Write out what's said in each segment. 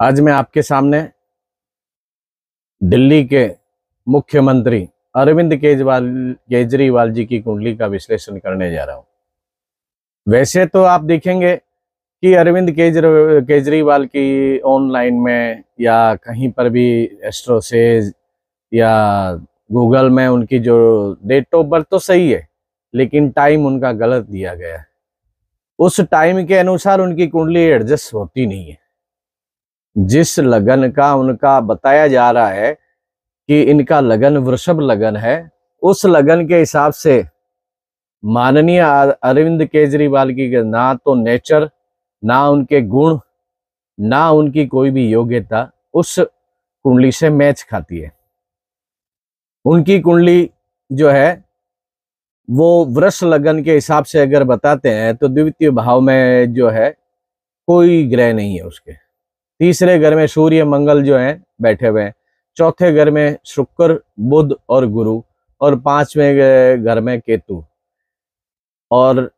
आज मैं आपके सामने दिल्ली के मुख्यमंत्री अरविंद केजरीवाल जी की कुंडली का विश्लेषण करने जा रहा हूं। वैसे तो आप देखेंगे कि अरविंद केजरीवाल की ऑनलाइन में या कहीं पर भी एस्ट्रोसेज या गूगल में उनकी जो डेट ऑफ बर्थ तो सही है, लेकिन टाइम उनका गलत दिया गया है। उस टाइम के अनुसार उनकी कुंडली एडजस्ट होती नहीं है। जिस लगन का उनका बताया जा रहा है कि इनका लगन वृषभ लगन है, उस लगन के हिसाब से माननीय अरविंद केजरीवाल की ना तो नेचर, ना उनके गुण, ना उनकी कोई भी योग्यता उस कुंडली से मैच खाती है। उनकी कुंडली जो है वो वृष लगन के हिसाब से अगर बताते हैं तो द्वितीय भाव में जो है कोई ग्रह नहीं है उसके। तीसरे घर में सूर्य मंगल जो है बैठे हुए हैं, चौथे घर में शुक्र बुध और गुरु, और पांचवें घर में केतु। और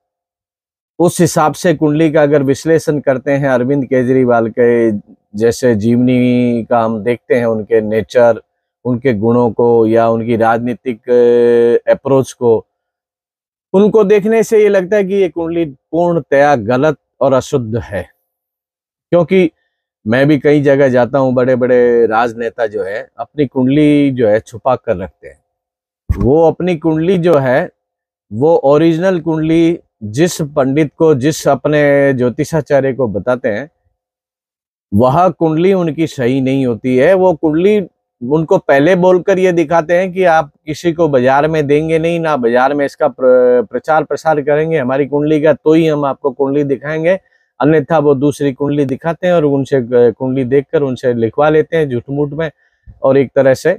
उस हिसाब से कुंडली का अगर विश्लेषण करते हैं अरविंद केजरीवाल के जैसे जीवनी का हम देखते हैं, उनके नेचर, उनके गुणों को या उनकी राजनीतिक अप्रोच को, उनको देखने से ये लगता है कि ये कुंडली पूर्णतया गलत और अशुद्ध है। क्योंकि मैं भी कई जगह जाता हूँ, बड़े बड़े राजनेता जो है अपनी कुंडली जो है छुपा कर रखते हैं। वो अपनी कुंडली जो है वो ओरिजिनल कुंडली जिस पंडित को, जिस अपने ज्योतिषाचार्य को बताते हैं, वह कुंडली उनकी सही नहीं होती है। वो कुंडली उनको पहले बोलकर ये दिखाते हैं कि आप किसी को बाजार में देंगे नहीं, ना बाजार में इसका प्रचार प्रसार करेंगे हमारी कुंडली का, तो ही हम आपको कुंडली दिखाएंगे। अन्यथा वो दूसरी कुंडली दिखाते हैं और उनसे कुंडली देखकर उनसे लिखवा लेते हैं झूठ मूठ में, और एक तरह से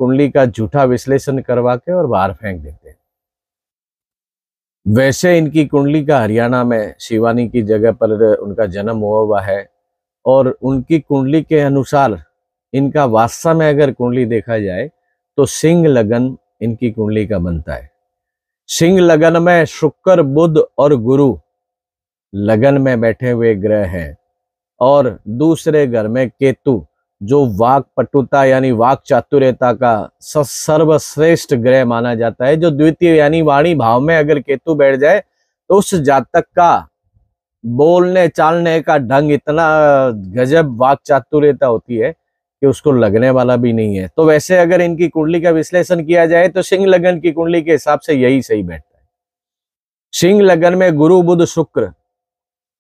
कुंडली का झूठा विश्लेषण करवा के और बाहर फेंक देते हैं। वैसे इनकी कुंडली का हरियाणा में शिवानी की जगह पर उनका जन्म हुआ है, और उनकी कुंडली के अनुसार इनका वास्तव में अगर कुंडली देखा जाए तो सिंह लगन इनकी कुंडली का बनता है। सिंह लगन में शुक्र बुध और गुरु लगन में बैठे हुए ग्रह हैं, और दूसरे घर में केतु जो वाक पटुता यानी वाक चातुर्यता का सर्वश्रेष्ठ ग्रह माना जाता है। जो द्वितीय यानी वाणी भाव में अगर केतु बैठ जाए तो उस जातक का बोलने चालने का ढंग इतना गजब वाक चातुर्यता होती है कि उसको लगने वाला भी नहीं है। तो वैसे अगर इनकी कुंडली का विश्लेषण किया जाए तो सिंह लगन की कुंडली के हिसाब से यही सही बैठता है। सिंह लगन में गुरु बुध शुक्र,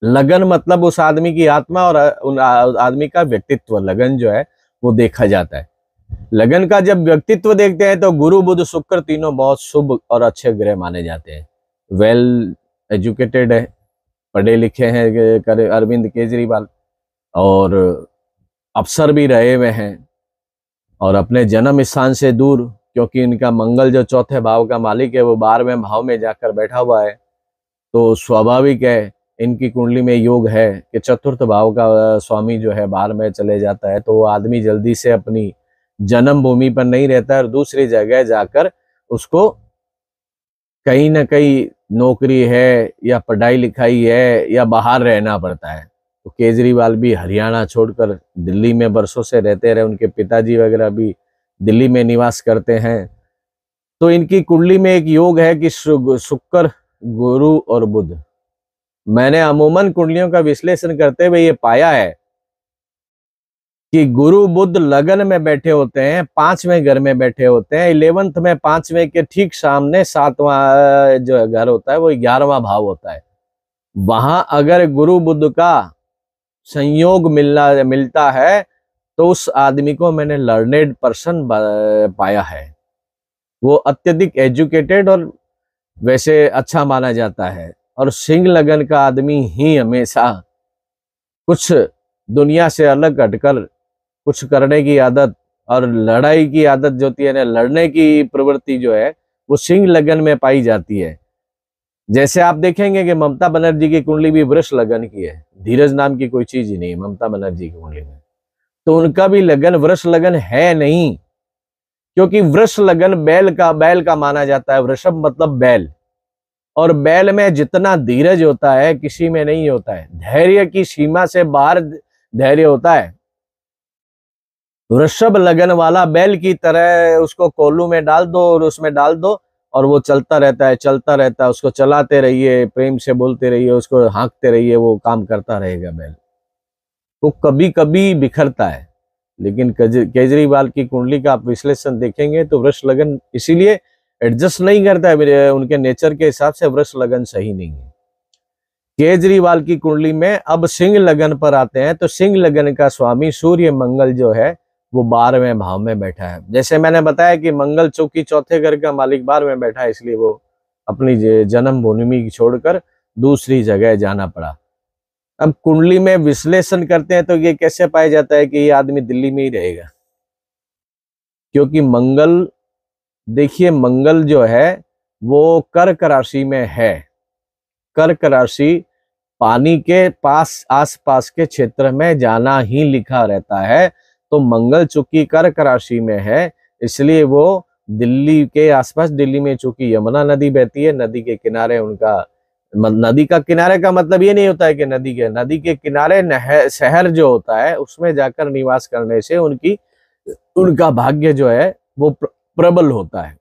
लगन मतलब उस आदमी की आत्मा और उन आदमी का व्यक्तित्व, लगन जो है वो देखा जाता है। लगन का जब व्यक्तित्व देखते हैं तो गुरु बुध शुक्र तीनों बहुत शुभ और अच्छे ग्रह माने जाते हैं। वेल एजुकेटेड है, पढ़े लिखे हैं अरविंद केजरीवाल, और अफसर भी रहे हुए हैं, और अपने जन्म स्थान से दूर, क्योंकि इनका मंगल जो चौथे भाव का मालिक है वो 12वें भाव में जाकर बैठा हुआ है, तो स्वाभाविक है इनकी कुंडली में योग है कि चतुर्थ भाव का स्वामी जो है बाहर में चले जाता है, तो वो आदमी जल्दी से अपनी जन्म भूमि पर नहीं रहता है और दूसरी जगह जाकर उसको कहीं ना कहीं नौकरी है या पढ़ाई लिखाई है या बाहर रहना पड़ता है। तो केजरीवाल भी हरियाणा छोड़कर दिल्ली में बरसों से रहते रहे, उनके पिताजी वगैरह भी दिल्ली में निवास करते हैं। तो इनकी कुंडली में एक योग है कि शुक्र गुरु और बुध। मैंने अमूमन कुंडलियों का विश्लेषण करते हुए ये पाया है कि गुरु बुध लगन में बैठे होते हैं, 5वें घर में बैठे होते हैं। 11th में 5वें के ठीक सामने 7वां जो घर होता है वो 11वां भाव होता है। वहां अगर गुरु बुध का संयोग मिलता है तो उस आदमी को मैंने लर्नेड पर्सन पाया है। वो अत्यधिक एजुकेटेड और वैसे अच्छा माना जाता है। और सिंह लगन का आदमी ही हमेशा कुछ दुनिया से अलग हटकर कुछ करने की आदत और लड़ाई की आदत जो होती है ना, लड़ने की प्रवृत्ति जो है वो सिंह लगन में पाई जाती है। जैसे आप देखेंगे कि ममता बनर्जी की कुंडली भी वृष लगन की है, धीरज नाम की कोई चीज ही नहीं है ममता बनर्जी की कुंडली में, तो उनका भी लगन वृष लगन है नहीं, क्योंकि वृष लगन बैल का माना जाता है। वृषभ मतलब बैल, और बैल में जितना धीरज होता है किसी में नहीं होता है। धैर्य की सीमा से बाहर धैर्य होता है। वृषभ लगन वाला बैल की तरह उसको कोल्हू में डाल दो और उसमें डाल दो और वो चलता रहता है, चलता रहता है। उसको चलाते रहिए, प्रेम से बोलते रहिए, उसको हाँकते रहिए, वो काम करता रहेगा बैल। वो कभी कभी बिखरता है, लेकिन केजरीवाल की कुंडली का आप विश्लेषण देखेंगे तो वृष लगन इसीलिए एडजस्ट नहीं करता है, उनके नेचर के हिसाब से वृष लगन सही नहीं है। केजरीवाल की कुंडली में अब सिंह लगन पर आते हैं, तो सिंह लगन का स्वामी सूर्य मंगल जो है वो 12वें भाव में बैठा है। जैसे मैंने बताया कि मंगल चूंकि चौथे घर का मालिक 12वें में बैठा है, इसलिए वो अपनी जन्म भूमि छोड़कर दूसरी जगह जाना पड़ा। अब कुंडली में विश्लेषण करते हैं तो ये कैसे पाया जाता है कि ये आदमी दिल्ली में ही रहेगा, क्योंकि मंगल, देखिए मंगल जो है वो कर्क राशि में है। कर्क राशि पानी के पास आसपास के क्षेत्र में जाना ही लिखा रहता है, तो मंगल चूंकि कर्क राशि में है इसलिए वो दिल्ली के आसपास, दिल्ली में चूंकि यमुना नदी बहती है, नदी के किनारे उनका, नदी का किनारे का मतलब ये नहीं होता है कि नदी के किनारे शहर जो होता है उसमें जाकर निवास करने से उनका भाग्य जो है वो प्रबल होता है।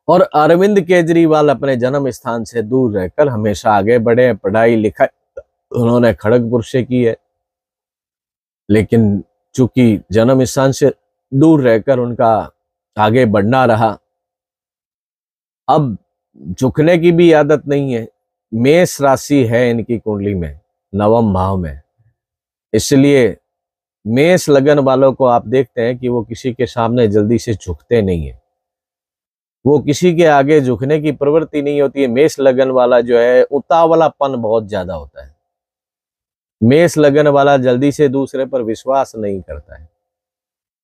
और अरविंद केजरीवाल अपने जन्म स्थान से दूर रहकर हमेशा आगे बढ़े, पढ़ाई लिखाई उन्होंने खड़गपुर से की है, लेकिन चूंकि जन्म स्थान से दूर रहकर उनका आगे बढ़ना रहा। अब झुकने की भी आदत नहीं है। मेष राशि है इनकी कुंडली में, नवम भाव में, इसलिए मेष लगन वालों को आप देखते हैं कि वो किसी के सामने जल्दी से झुकते नहीं है, वो किसी के आगे झुकने की प्रवृत्ति नहीं होती है। मेष लगन वाला जो है उतावलापन बहुत ज्यादा होता है। मेष लगन वाला जल्दी से दूसरे पर विश्वास नहीं करता है,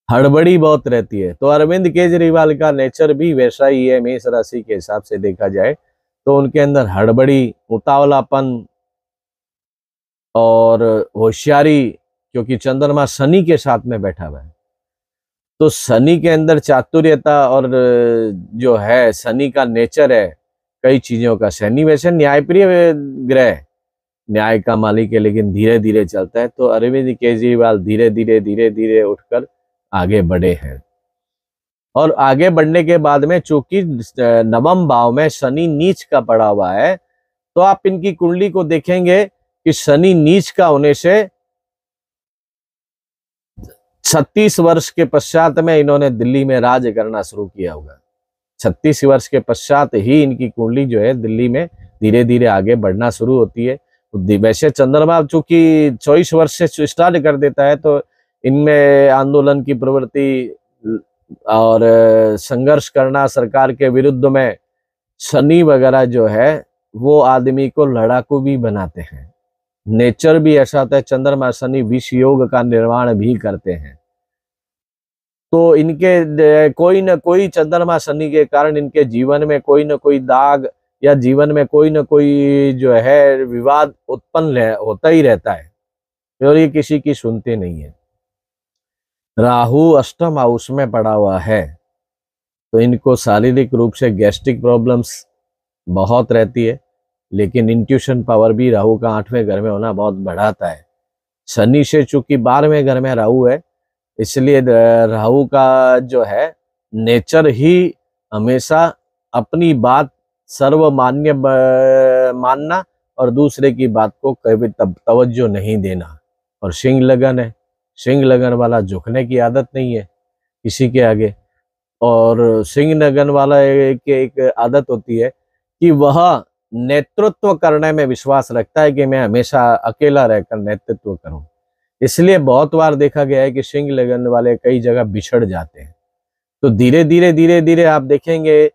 हड़बड़ी बहुत रहती है। तो अरविंद केजरीवाल का नेचर भी वैसा ही है। मेष राशि के हिसाब से देखा जाए तो उनके अंदर हड़बड़ी, उतावलापन और होशियारी, क्योंकि चंद्रमा शनि के साथ में बैठा हुआ है, तो शनि के अंदर चातुर्यता और जो है शनि का नेचर है कई चीजों का। शनि वैसे न्यायप्रिय ग्रह, न्याय का मालिक है, लेकिन धीरे धीरे चलता है। तो अरविंद केजरीवाल धीरे धीरे उठकर आगे बढ़े हैं। और आगे बढ़ने के बाद में चूंकि नवम भाव में शनि नीच का पड़ा हुआ है, तो आप इनकी कुंडली को देखेंगे कि शनि नीच का होने से 36 वर्ष के पश्चात में इन्होंने दिल्ली में राज करना शुरू किया होगा। 36 वर्ष के पश्चात ही इनकी कुंडली जो है दिल्ली में धीरे धीरे आगे बढ़ना शुरू होती है। वैसे चंद्रमा चूंकि 24 वर्ष से स्टार्ट कर देता है, तो इनमें आंदोलन की प्रवृत्ति और संघर्ष करना सरकार के विरुद्ध में, शनि वगैरह जो है वो आदमी को लड़ाकू भी बनाते हैं। नेचर भी ऐसा होता है, चंद्रमा शनि विष योग का निर्माण भी करते हैं। तो इनके कोई न कोई चंद्रमा शनि के कारण इनके जीवन में कोई न कोई दाग या जीवन में कोई न कोई जो है विवाद उत्पन्न होता ही रहता है, और ये किसी की सुनते नहीं है। राहु अष्टम हाउस में पड़ा हुआ है, तो इनको शारीरिक रूप से गैस्ट्रिक प्रॉब्लम्स बहुत रहती है, लेकिन इंट्यूशन पावर भी राहु का 8वें घर में होना बहुत बढ़ाता है। शनि से चूंकि 12वें घर में राहु है, इसलिए राहु का जो है नेचर ही हमेशा अपनी बात सर्वमान्य मानना और दूसरे की बात को कभी तवज्जो नहीं देना। और सिंह लगन है, सिंह लगन वाला झुकने की आदत नहीं है किसी के आगे। और सिंह लगन वाला एक आदत होती है कि वह नेतृत्व करने में विश्वास रखता है कि मैं हमेशा अकेला रहकर नेतृत्व करूं। इसलिए बहुत बार देखा गया है कि सिंह लगन वाले कई जगह बिछड़ जाते हैं। तो धीरे धीरे आप देखेंगे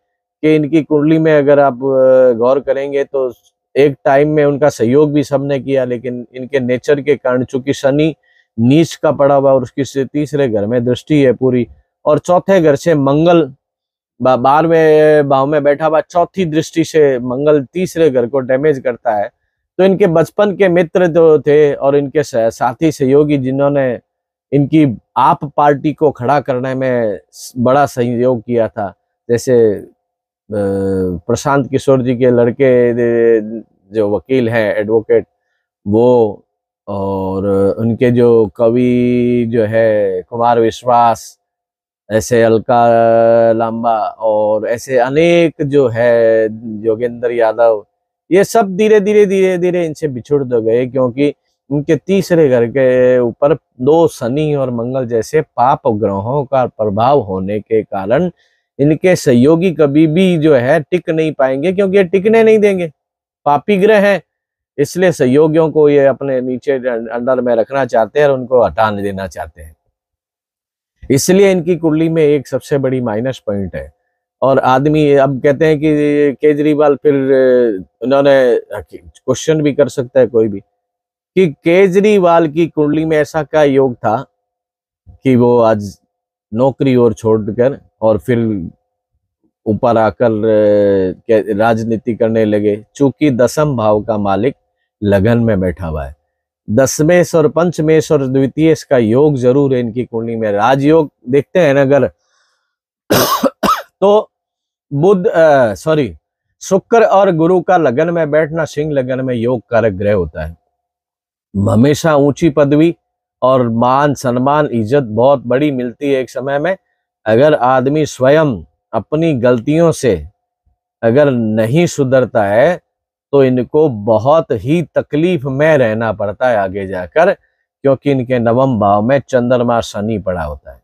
कि इनकी कुंडली में अगर आप गौर करेंगे तो एक टाइम में उनका सहयोग भी सबने किया, लेकिन इनके नेचर के कारण, चूंकि शनि नीच का पड़ा हुआ और उसकी तीसरे घर में दृष्टि है पूरी, और चौथे घर से मंगल 12वें भाव में बैठा हुआ, चौथी दृष्टि से मंगल तीसरे घर को डैमेज करता है। तो इनके बचपन के मित्र जो थे और इनके साथी सहयोगी जिन्होंने इनकी आप पार्टी को खड़ा करने में बड़ा सहयोग किया था, जैसे प्रशांत किशोर जी के लड़के जो वकील हैं, एडवोकेट, वो और उनके जो कवि जो है कुमार विश्वास, ऐसे अलका लांबा और ऐसे अनेक जो है योगेंद्र यादव, ये सब धीरे धीरे इनसे बिछुड़ तो गए, क्योंकि उनके तीसरे घर के ऊपर दो शनि और मंगल जैसे पाप ग्रहों का प्रभाव होने के कारण इनके सहयोगी कभी भी जो है टिक नहीं पाएंगे, क्योंकि ये टिकने नहीं देंगे, पापी ग्रह हैं। इसलिए सहयोगियों को ये अपने नीचे अंडर में रखना चाहते हैं और उनको हटा देना चाहते हैं। इसलिए इनकी कुंडली में एक सबसे बड़ी माइनस पॉइंट है। और आदमी अब कहते हैं कि केजरीवाल, फिर उन्होंने क्वेश्चन भी कर सकता है कोई भी कि केजरीवाल की कुंडली में ऐसा क्या योग था कि वो आज नौकरी और छोड़कर और फिर ऊपर आकर राजनीति करने लगे। चूंकि दसम भाव का मालिक लगन में बैठा हुआ है, दशमेश और पंचमेश और द्वितीयेश का योग जरूर है इनकी कुंडली में। राजयोग देखते हैं अगर तो शुक्र और गुरु का लगन में बैठना सिंह लगन में योग कारक ग्रह होता है। हमेशा ऊंची पदवी और मान सम्मान इज्जत बहुत बड़ी मिलती है एक समय में। अगर आदमी स्वयं अपनी गलतियों से अगर नहीं सुधरता है तो इनको बहुत ही तकलीफ में रहना पड़ता है आगे जाकर, क्योंकि इनके नवम भाव में चंद्रमा शनि पड़ा होता है।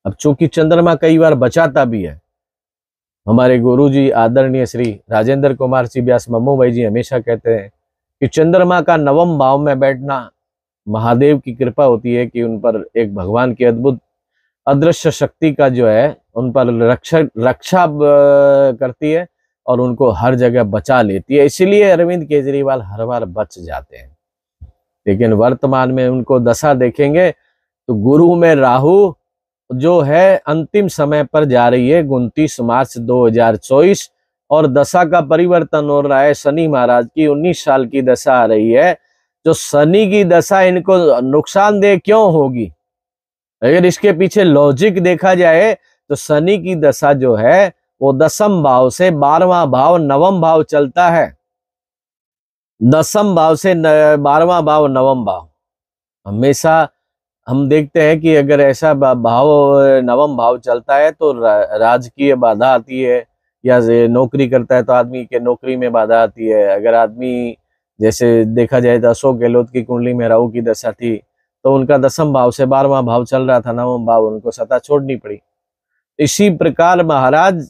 अब चूंकि चंद्रमा कई बार बचाता भी है, हमारे गुरुजी आदरणीय श्री राजेंद्र कुमार जी व्यास मम्मू भाई जी हमेशा कहते हैं कि चंद्रमा का नवम भाव में बैठना महादेव की कृपा होती है कि उन पर एक भगवान की अद्भुत अदृश्य शक्ति का जो है उन पर रक्षा करती है और उनको हर जगह बचा लेती है। इसीलिए अरविंद केजरीवाल हर बार बच जाते हैं। लेकिन वर्तमान में उनको दशा देखेंगे तो गुरु में राहु जो है अंतिम समय पर जा रही है 29 मार्च 2024 और दशा का परिवर्तन हो रहा है। शनि महाराज की 19 साल की दशा आ रही है। जो शनि की दशा इनको नुकसानदेह क्यों होगी, अगर इसके पीछे लॉजिक देखा जाए तो शनि की दशा जो है वो दसम भाव से 12वां भाव नवम भाव चलता है। दसम भाव से 12वां भाव नवम भाव, हमेशा हम देखते हैं कि अगर ऐसा भाव नवम भाव चलता है तो राजकीय बाधा आती है, या नौकरी करता है तो आदमी के नौकरी में बाधा आती है। अगर आदमी जैसे देखा जाए तो अशोक गहलोत की कुंडली में राहु की दशा थी तो उनका दसम भाव से 12वां भाव चल रहा था, नवम भाव, उनको सत्ता छोड़नी पड़ी। इसी प्रकार महाराज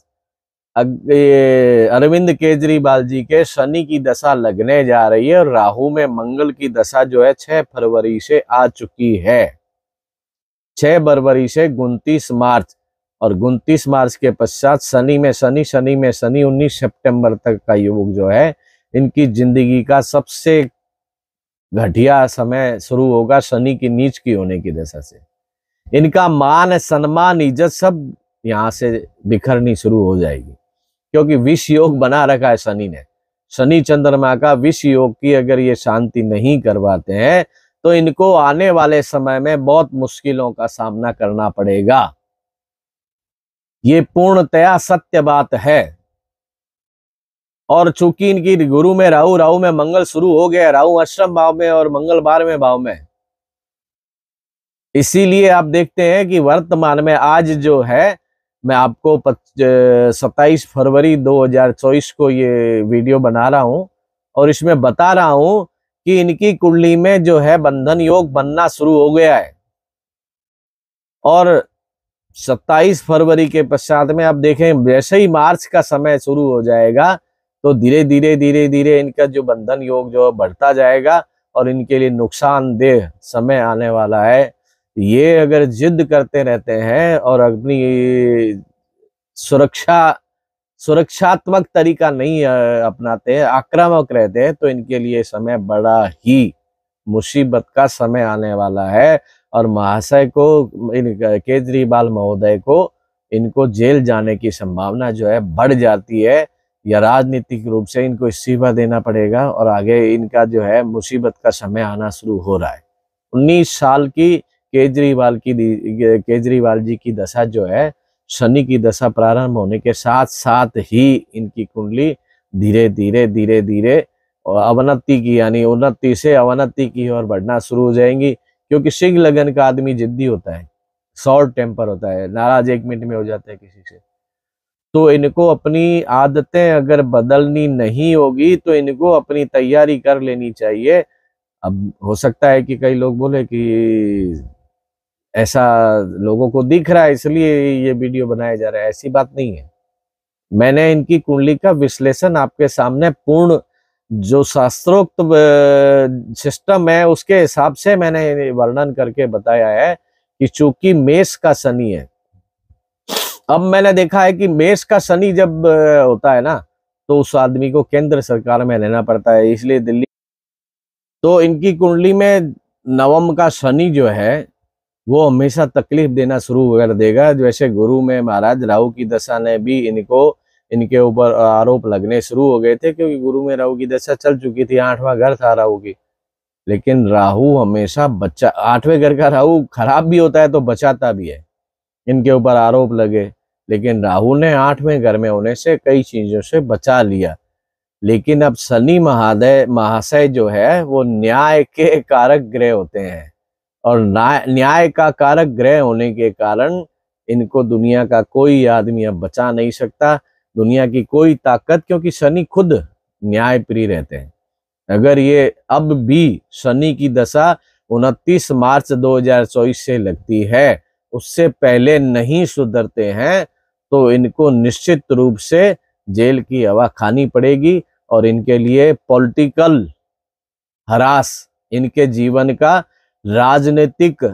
अरविंद केजरीवाल जी के शनि की दशा लगने जा रही है और राहु में मंगल की दशा जो है 6 फरवरी से आ चुकी है। 6 फरवरी से 29 मार्च और 29 मार्च के पश्चात शनि में शनि 19 सितंबर तक का योग जो है इनकी जिंदगी का सबसे घटिया समय शुरू होगा शनि की नीच की होने की दशा से। इनका मान सम्मान इज्जत सब यहाँ से बिखरनी शुरू हो जाएगी, क्योंकि विष योग बना रखा है शनि ने। शनि चंद्रमा का विष योग की अगर ये शांति नहीं करवाते हैं तो इनको आने वाले समय में बहुत मुश्किलों का सामना करना पड़ेगा। ये पूर्णतया सत्य बात है। और चूंकि इनकी गुरु में राहु में मंगल शुरू हो गया, राहु अष्टम भाव में और मंगल 12वें भाव में, इसीलिए आप देखते हैं कि वर्तमान में आज जो है मैं आपको 27 फरवरी 2024 को ये वीडियो बना रहा हूं और इसमें बता रहा हूं कि इनकी कुंडली में जो है बंधन योग बनना शुरू हो गया है। और 27 फरवरी के पश्चात में आप देखें वैसे ही मार्च का समय शुरू हो जाएगा तो धीरे धीरे इनका जो बंधन योग जो बढ़ता जाएगा और इनके लिए नुकसानदेह समय आने वाला है। ये अगर जिद करते रहते हैं और अपनी सुरक्षात्मक तरीका नहीं अपनाते हैं, आक्रामक रहते हैं, तो इनके लिए समय बड़ा ही मुसीबत का समय आने वाला है। और महाशय को, केजरीवाल महोदय को, इनको जेल जाने की संभावना जो है बढ़ जाती है, या राजनीतिक रूप से इनको इस्तीफा देना पड़ेगा और आगे इनका जो है मुसीबत का समय आना शुरू हो रहा है। 19 साल की केजरीवाल जी की दशा जो है, शनि की दशा प्रारंभ होने के साथ साथ ही इनकी कुंडली धीरे धीरे अवनति की यानी उन्नति से अवनति की ओर बढ़ना शुरू हो जाएंगी, क्योंकि सिंह लगन का आदमी जिद्दी होता है, शॉर्ट टेम्पर होता है, नाराज 1 मिनट में हो जाता है किसी से। तो इनको अपनी आदतें अगर बदलनी नहीं होगी तो इनको अपनी तैयारी कर लेनी चाहिए। अब हो सकता है कि कई लोग बोले कि ऐसा लोगों को दिख रहा है इसलिए ये वीडियो बनाया जा रहा है, ऐसी बात नहीं है। मैंने इनकी कुंडली का विश्लेषण आपके सामने पूर्ण जो शास्त्रोक्त सिस्टम है उसके हिसाब से मैंने वर्णन करके बताया है कि चूंकि मेष का शनि है। अब मैंने देखा है कि मेष का शनि जब होता है ना तो उस आदमी को केंद्र सरकार में रहना पड़ता है, इसलिए दिल्ली। तो इनकी कुंडली में नवम का शनि जो है वो हमेशा तकलीफ देना शुरू कर देगा। जैसे गुरु में महाराज राहु की दशा ने भी इनके ऊपर आरोप लगने शुरू हो गए थे, क्योंकि गुरु में राहु की दशा चल चुकी थी, 8वां घर था राहु की। लेकिन राहु हमेशा 8वें घर का राहु खराब भी होता है तो बचाता भी है। इनके ऊपर आरोप लगे, लेकिन राहु ने 8वें घर में होने से कई चीजों से बचा लिया। लेकिन अब शनि महाशय जो है वो न्याय के कारक ग्रह होते हैं, और न्याय का कारक ग्रह होने के कारण इनको दुनिया का कोई आदमी अब बचा नहीं सकता, दुनिया की कोई ताकत, क्योंकि शनि खुद न्याय प्रिय रहते हैं। अगर ये अब भी शनि की दशा 29 मार्च 2024 से लगती है, उससे पहले नहीं सुधरते हैं, तो इनको निश्चित रूप से जेल की हवा खानी पड़ेगी, और इनके लिए पॉलिटिकल हरास, इनके जीवन का राजनीतिक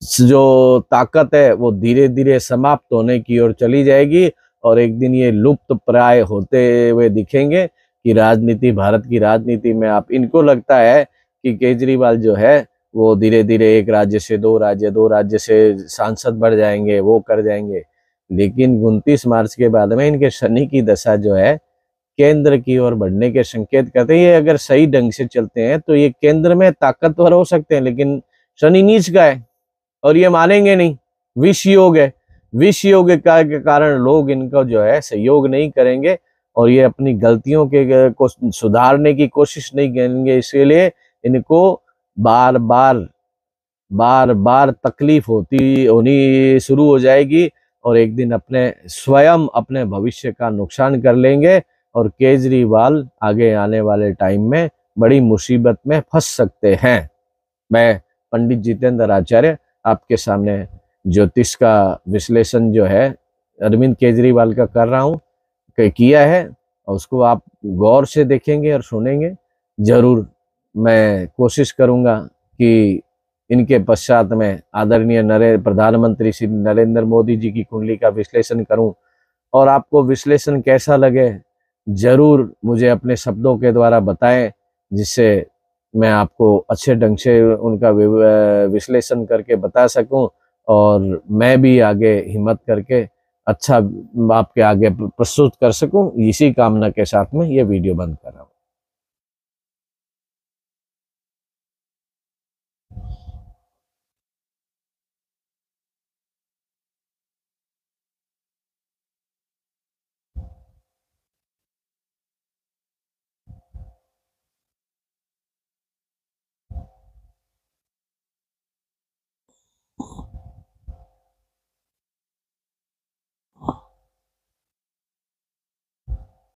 जो ताकत है वो धीरे धीरे समाप्त होने की ओर चली जाएगी, और एक दिन ये लुप्त प्राय होते हुए दिखेंगे कि राजनीति, भारत की राजनीति में आप, इनको लगता है कि केजरीवाल जो है वो धीरे धीरे एक राज्य से 2 राज्य, 2 राज्य से सांसद बढ़ जाएंगे, वो कर जाएंगे। लेकिन 29 मार्च के बाद में इनके शनि की दशा जो है केंद्र की ओर बढ़ने के संकेत करते हैं। ये अगर सही ढंग से चलते हैं तो ये केंद्र में ताकतवर हो सकते हैं, लेकिन शनि नीच का है और ये मानेंगे नहीं। विष योग है, विष योग के कारण लोग इनको जो है सहयोग नहीं करेंगे, और ये अपनी गलतियों को सुधारने की कोशिश नहीं करेंगे। इसलिए इनको बार बार तकलीफ होनी शुरू हो जाएगी, और एक दिन स्वयं अपने भविष्य का नुकसान कर लेंगे, और केजरीवाल आगे आने वाले टाइम में बड़ी मुसीबत में फंस सकते हैं। मैं पंडित जितेंद्र आचार्य आपके सामने ज्योतिष का विश्लेषण जो है अरविंद केजरीवाल का कर रहा हूँ, किया है, और उसको आप गौर से देखेंगे और सुनेंगे जरूर। मैं कोशिश करूँगा कि इनके पश्चात में आदरणीय प्रधानमंत्री श्री नरेंद्र मोदी जी की कुंडली का विश्लेषण करूं, और आपको विश्लेषण कैसा लगे जरूर मुझे अपने शब्दों के द्वारा बताएं, जिससे मैं आपको अच्छे ढंग से उनका विश्लेषण करके बता सकूं, और मैं भी आगे हिम्मत करके अच्छा आपके आगे प्रस्तुत कर सकूं। इसी कामना के साथ में ये वीडियो बंद कर रहा हूं।